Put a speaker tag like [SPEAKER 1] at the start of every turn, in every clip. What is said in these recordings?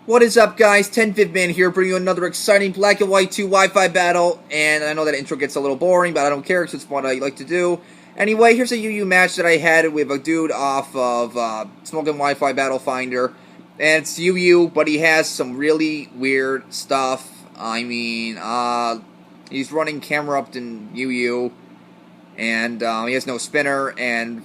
[SPEAKER 1] What is up, guys? 10VidMan here, bringing you another exciting Black and White 2 Wi-Fi battle. And I know that intro gets a little boring, but I don't care because it's what I like to do. Anyway, here's a UU match that I had with a dude off of Smoking Wi-Fi Battle Finder. And it's UU, but he has some really weird stuff. I mean, he's running camera up in UU, and he has no spinner, and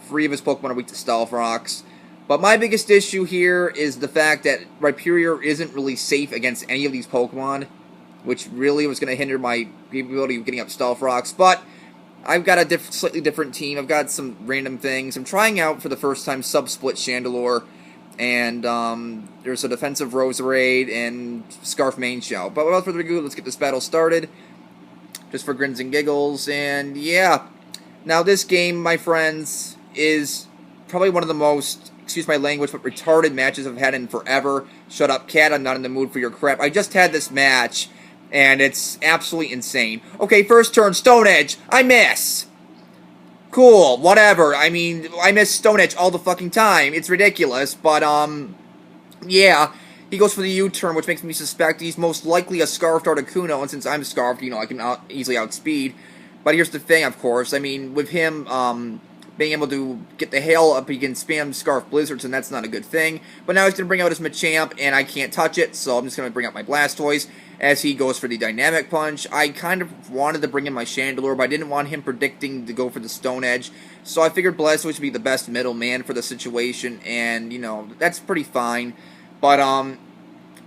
[SPEAKER 1] 3 of his Pokemon are weak to Stealth Rocks. But my biggest issue here is the fact that Rhyperior isn't really safe against any of these Pokemon, which really was going to hinder my capability of getting up Stealth Rocks. But I've got a slightly different team. I've got some random things. I'm trying out for the first time Sub-Split Chandelure, and there's a defensive Roserade and Scarf Main Shell. But without further ado, let's get this battle started, just for grins and giggles. And yeah, now this game, my friends, is probably one of the most, excuse my language, but retarded matches I've had in forever. Shut up, cat, I'm not in the mood for your crap. I just had this match, and it's absolutely insane. Okay, first turn, Stone Edge. I miss. Cool, whatever. I mean, I miss Stone Edge all the fucking time. It's ridiculous, but, yeah. He goes for the U-turn, which makes me suspect he's most likely a Scarfed Articuno, and since I'm Scarfed, you know, I can easily outspeed. But here's the thing, of course. I mean, with him, being able to get the hail up, he can spam Scarf Blizzards, and that's not a good thing. But now he's going to bring out his Machamp, and I can't touch it, so I'm just going to bring out my Blastoise as he goes for the Dynamic Punch. I kind of wanted to bring in my Chandelure, but I didn't want him predicting to go for the Stone Edge, so I figured Blastoise would be the best middleman for the situation, and, you know, that's pretty fine. But,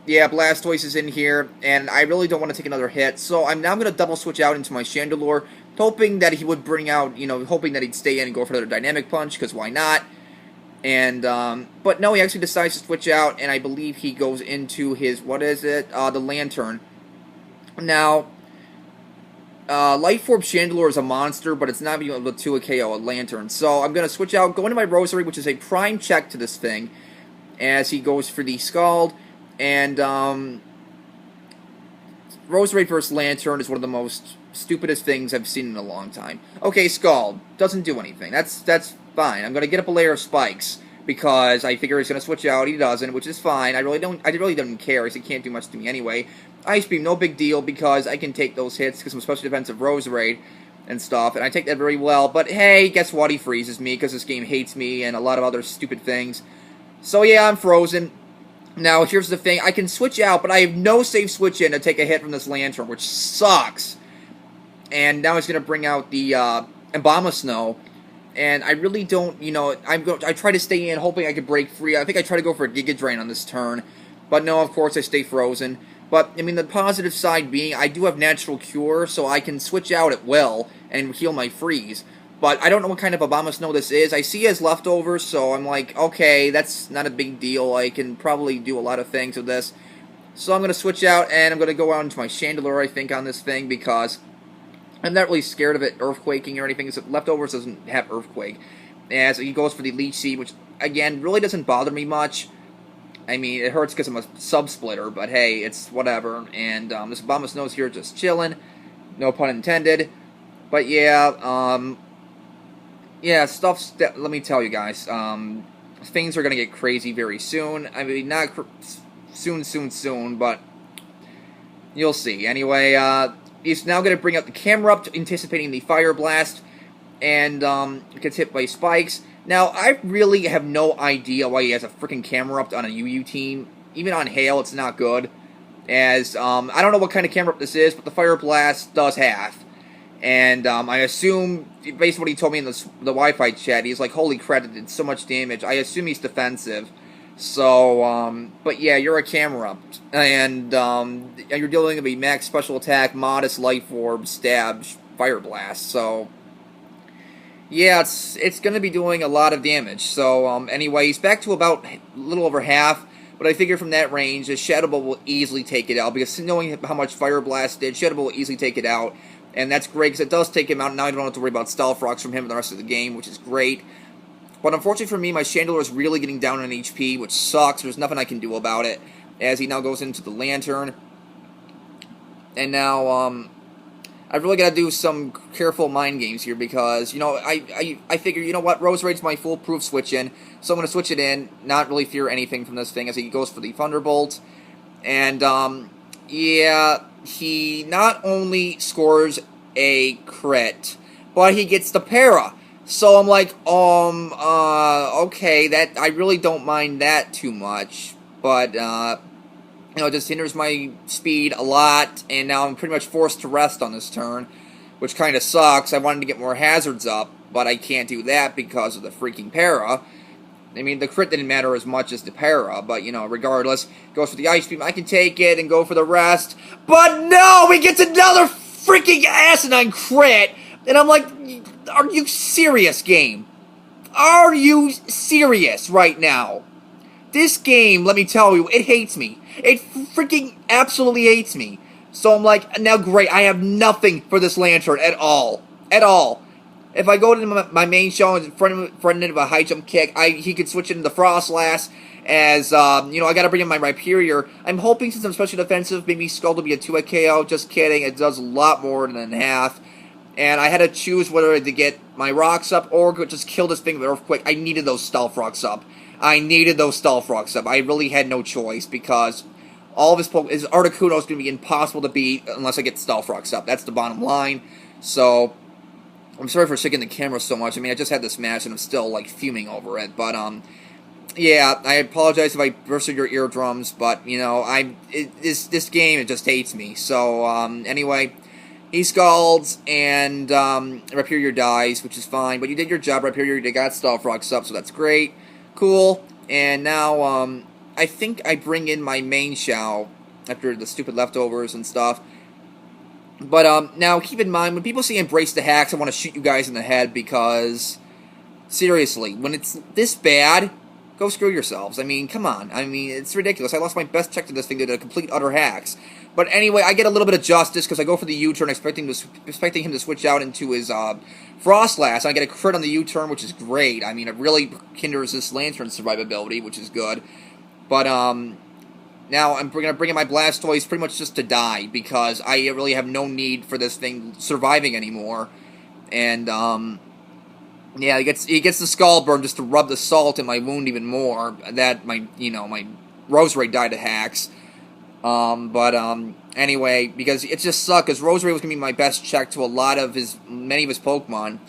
[SPEAKER 1] yeah, Blastoise is in here, and I really don't want to take another hit, so I'm now going to double switch out into my Chandelure, hoping that he would bring out, you know, hoping that he'd stay in and go for another Dynamic Punch, because why not? And, but no, he actually decides to switch out, and I believe he goes into his, what is it? The Lantern. Now, Life Orb Chandelure is a monster, but it's not being able to a KO a Lantern. So I'm going to switch out, go into my Rosary, which is a prime check to this thing, as he goes for the Scald, and, Rosary versus Lantern is one of the most stupidest things I've seen in a long time. Okay, Scald. Doesn't do anything. That's fine. I'm going to get up a layer of spikes, because I figure he's going to switch out. He doesn't, which is fine. I really don't care, because he can't do much to me anyway. Ice Beam, no big deal, because I can take those hits, because I'm special defensive Roserade and stuff, and I take that very well. But hey, guess what? He freezes me, because this game hates me, and a lot of other stupid things. So yeah, I'm frozen. Now, here's the thing. I can switch out, but I have no safe switch in to take a hit from this Lantern, which sucks. And now he's going to bring out the Abomasnow. And I really don't, you know, I try to stay in, hoping I could break free. I think I try to go for a Giga Drain on this turn. But no, of course, I stay frozen. But, I mean, the positive side being, I do have Natural Cure, so I can switch out at will and heal my freeze. But I don't know what kind of Abomasnow this is. I see he has leftovers, so I'm like, okay, that's not a big deal. I can probably do a lot of things with this. So I'm going to switch out, and I'm going to go out into my Chandelure, I think, on this thing, because I'm not really scared of it earthquaking or anything. So leftovers doesn't have Earthquake. As he goes for the Leech Seed, which, again, really doesn't bother me much. I mean, it hurts because I'm a Sub-Splitter, but hey, it's whatever. And this Abomasnow's here just chilling. No pun intended. But yeah, yeah, let me tell you guys, things are going to get crazy very soon. I mean, not soon, but you'll see. Anyway, he's now going to bring out the camera up, anticipating the Fire Blast, and gets hit by spikes. Now, I really have no idea why he has a freaking camera up on a UU team. Even on Hail, it's not good. As, I don't know what kind of camera up this is, but the Fire Blast does half. And I assume, based on what he told me in the Wi-Fi chat, he's like, holy crap, it did so much damage. I assume he's defensive. So, but yeah, you're a camera up. And you're dealing with a max special attack, modest life orb, stab, Fire Blast. So, yeah, it's going to be doing a lot of damage. So, anyway, he's back to about a little over half. But I figure from that range, the Shadow Ball will easily take it out. Because knowing how much Fire Blast did, Shadow Ball will easily take it out. And that's great, because it does take him out. Now I don't have to worry about Stealth Rocks from him the rest of the game, which is great. But unfortunately for me, my Chandelure is really getting down on HP, which sucks. There's nothing I can do about it, as he now goes into the Lantern. And now, I really got to do some careful mind games here because, you know, I figure, you know what, Rose Raid's my foolproof switch in, so I'm going to switch it in, not really fear anything from this thing as he goes for the Thunderbolt. And, yeah, he not only scores a crit, but he gets the para. So I'm like, okay, that I really don't mind that too much, but, you know, it just hinders my speed a lot, and now I'm pretty much forced to rest on this turn, which kind of sucks. I wanted to get more hazards up, but I can't do that because of the freaking para. I mean, the crit didn't matter as much as the para, but, you know, regardless, goes for the Ice Beam. I can take it and go for the rest, but no! He gets another freaking asinine crit, and I'm like, are you serious, game? Are you serious right now? This game, let me tell you, it hates me. It freaking absolutely hates me. So I'm like, now great, I have nothing for this Lantern at all. At all. If I go to my main show and front of a high jump kick, he could switch into the Frostlass as, you know, I gotta bring in my Rhyperior. I'm hoping since I'm special defensive, maybe Skull will be a 2-hit KO. Just kidding, it does a lot more than half. And I had to choose whether to get my rocks up or just kill this thing with Earthquake. I needed those Stealth Rocks up. I really had no choice because all of his Articuno is going to be impossible to beat unless I get Stealth Rocks up. That's the bottom line. So, I'm sorry for shaking the camera so much. I mean, I just had this match and I'm still, like, fuming over it. But, yeah, I apologize if I bursted your eardrums, but, you know, this game, it just hates me. So, anyway, he scalds, and Rhyperior dies, which is fine. But you did your job, Rhyperior. You got Stealth Rocks up, so that's great. Cool. And now, I think I bring in my main Shao after the stupid leftovers and stuff. But, now, keep in mind, when people say embrace the hacks, I want to shoot you guys in the head because, seriously, when it's this bad, go screw yourselves. I mean, come on. I mean, it's ridiculous. I lost my best check to this thing to the complete utter hacks. But anyway, I get a little bit of justice because I go for the U-turn, expecting him to switch out into his Frostlass. I get a crit on the U-turn, which is great. I mean, it really hinders this Lantern's survivability, which is good. But now I'm going to bring in my Blastoise pretty much just to die because I really have no need for this thing surviving anymore. And yeah, he gets the Skull Burn just to rub the salt in my wound even more. That my Roserade died to hacks. Anyway, because it just sucked, because Roserade was going to be my best check to many of his Pokemon,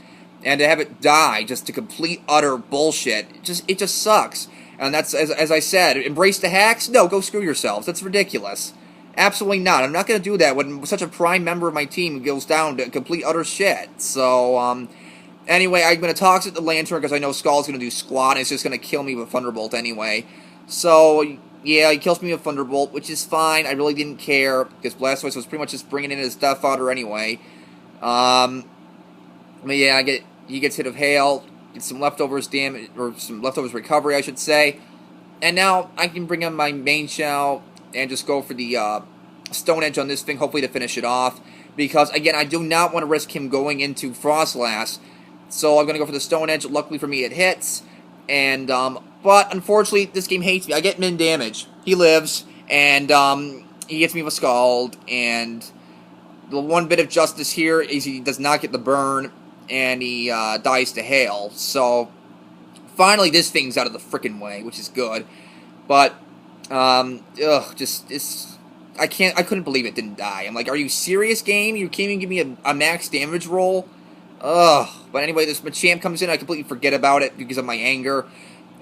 [SPEAKER 1] and to have it die just to complete utter bullshit, it just sucks. And that's, as I said, embrace the hacks? No, go screw yourselves. That's ridiculous. Absolutely not. I'm not going to do that when such a prime member of my team goes down to complete utter shit. So, anyway, I'm going to Toxic the Lantern because I know Skull's going to do squat, and it's just going to kill me with Thunderbolt anyway. So, yeah, he kills me with Thunderbolt, which is fine. I really didn't care, because Blastoise was pretty much just bringing in his Death Fodder anyway. But yeah, he gets hit of Hail, gets some leftovers damage, or some leftovers recovery, I should say. And now I can bring in my main Shell and just go for the Stone Edge on this thing, hopefully to finish it off. Because, again, I do not want to risk him going into Frostlass. So I'm going to go for the Stone Edge. Luckily for me, it hits. And, but unfortunately, this game hates me. I get min damage. He lives, and he gets me with Scald. And the one bit of justice here is he does not get the burn, and he dies to Hail. So finally, this thing's out of the frickin' way, which is good. But I couldn't believe it didn't die. I'm like, are you serious, game? You can't even give me a max damage roll? Ugh. But anyway, this Machamp comes in, I completely forget about it because of my anger.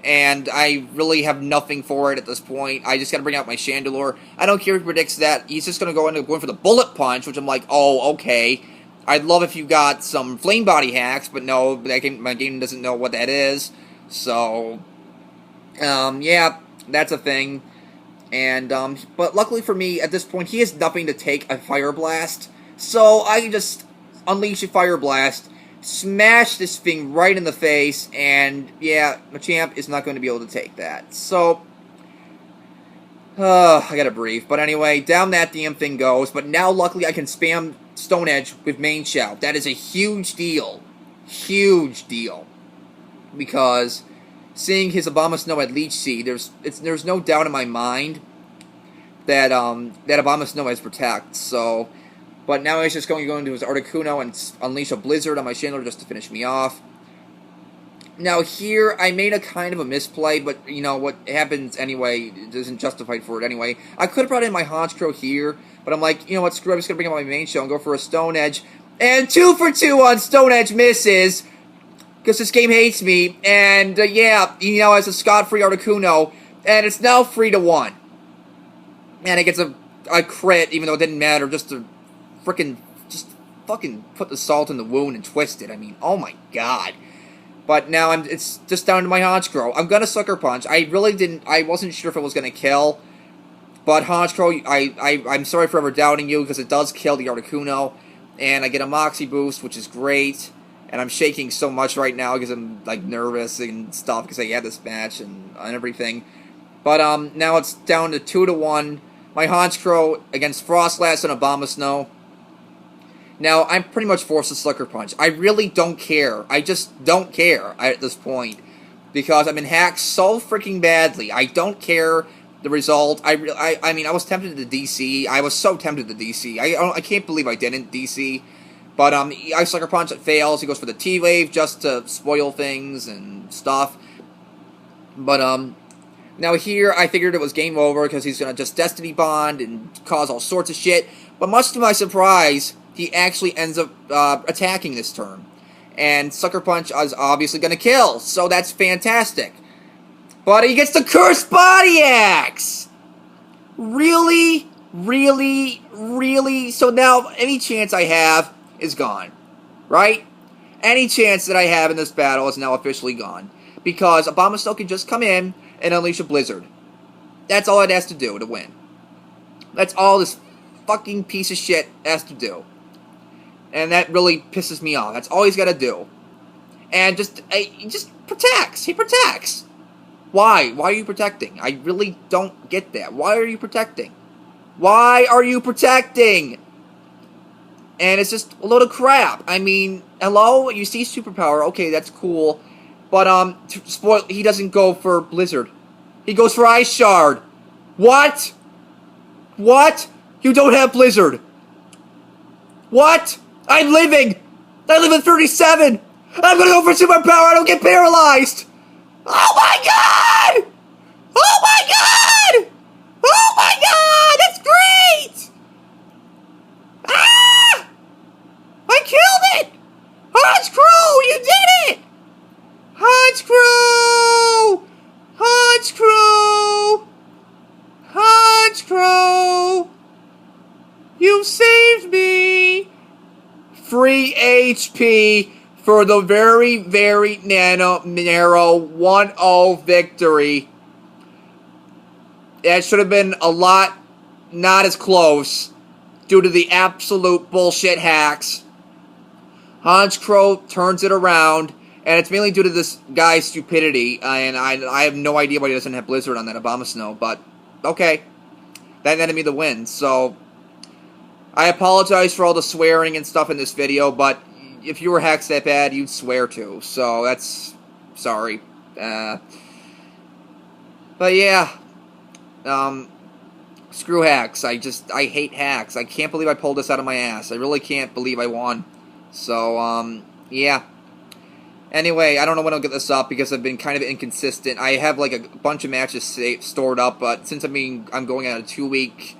[SPEAKER 1] And I really have nothing for it at this point. I just gotta bring out my Chandelure. I don't care if he predicts that. He's just gonna go for the Bullet Punch, which I'm like, oh, okay. I'd love if you got some Flame Body hacks, but no, my game doesn't know what that is. So, yeah, that's a thing. And, but luckily for me, at this point, he has nothing to take a Fire Blast. So I can just unleash a Fire Blast, smash this thing right in the face, and yeah, Machamp is not going to be able to take that. So, I gotta breathe. But anyway, down that damn thing goes. But now, luckily, I can spam Stone Edge with main Shout. That is a huge deal. Huge deal. Because seeing his Abomasnow at Leech Seed, there's no doubt in my mind that Abomasnow has Protect. So, But now he's just going to go into his Articuno and unleash a Blizzard on my Chandler just to finish me off. Now here, I made a kind of a misplay, but, you know, what happens anyway isn't justified for it anyway. I could have brought in my Honchkrow here, but I'm like, you know what, screw it, I'm just going to bring up my main show and go for a Stone Edge. And 2 for 2 on Stone Edge misses, because this game hates me. And, yeah, he now has a scot-free Articuno, and it's now 3-1. And it gets a crit, even though it didn't matter, just to fucking put the salt in the wound and twist it. I mean, oh my god. But now it's just down to my Honchkrow. I'm gonna Sucker Punch. I wasn't sure if it was gonna kill. But Honchkrow, I'm sorry for ever doubting you, because it does kill the Articuno. And I get a Moxie boost, which is great. And I'm shaking so much right now because I'm, like, nervous and stuff, because I had this match and everything. But, now it's down to 2-1. My Honchkrow against Frostlass and Abomasnow. Now, I'm pretty much forced to Sucker Punch. I really don't care. I just don't care at this point. Because I've been hacked so freaking badly. I don't care the result. I mean, I was tempted to DC. I was so tempted to DC. I can't believe I didn't DC. But, I Sucker Punch, it fails. He goes for the T-Wave just to spoil things and stuff. But, now here, I figured it was game over because he's going to just Destiny Bond and cause all sorts of shit. But much to my surprise, he actually ends up attacking this turn. And Sucker Punch is obviously going to kill, so that's fantastic. But he gets the Cursed Body Axe! Really? Really? Really? So now, any chance I have is gone. Right? Any chance that I have in this battle is now officially gone. Because Abomasnow can just come in and unleash a Blizzard. That's all it has to do to win. That's all this fucking piece of shit has to do. And that really pisses me off. That's all he's got to do. And he just protects. He protects. Why? Why are you protecting? I really don't get that. Why are you protecting? Why are you protecting? And it's just a load of crap. I mean, hello? You see superpower. Okay, that's cool. But, he doesn't go for Blizzard. He goes for Ice Shard. What? What? You don't have Blizzard. What? I'm living. I live at 37. I'm gonna go for superpower. I don't get paralyzed. Oh my god! Oh my god! Oh my god! That's great! Ah! I killed it! Honchkrow, you did it! Honchkrow! Honchkrow! Honchkrow! You saved me! Free HP for the very, very narrow 1-0 victory. That should have been a lot not as close due to the absolute bullshit hacks. Honchkrow turns it around. And it's mainly due to this guy's stupidity, and I have no idea why he doesn't have Blizzard on that Abomasnow, but okay. That netted me the win, so I apologize for all the swearing and stuff in this video, but if you were hacks that bad, you'd swear too, so that's... sorry. But yeah. Screw hacks. I hate hacks. I can't believe I pulled this out of my ass. I really can't believe I won. So, yeah. Anyway, I don't know when I'll get this up because I've been kind of inconsistent. I have like a bunch of matches stored up, but since I'm going on a 2-week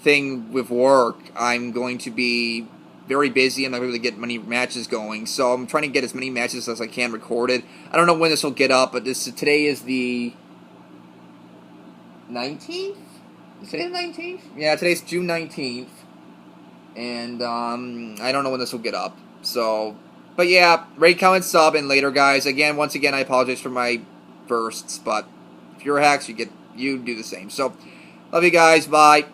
[SPEAKER 1] thing with work, I'm going to be very busy. I'm not going to get many matches going, so I'm trying to get as many matches as I can recorded. I don't know when this will get up, but today is the 19th? Is today the 19th? Yeah, today's June 19th, and I don't know when this will get up, so... But yeah, rate, comment, sub, and later, guys. Once again, I apologize for my bursts, but if you're hacks, you do the same. So, love you guys. Bye.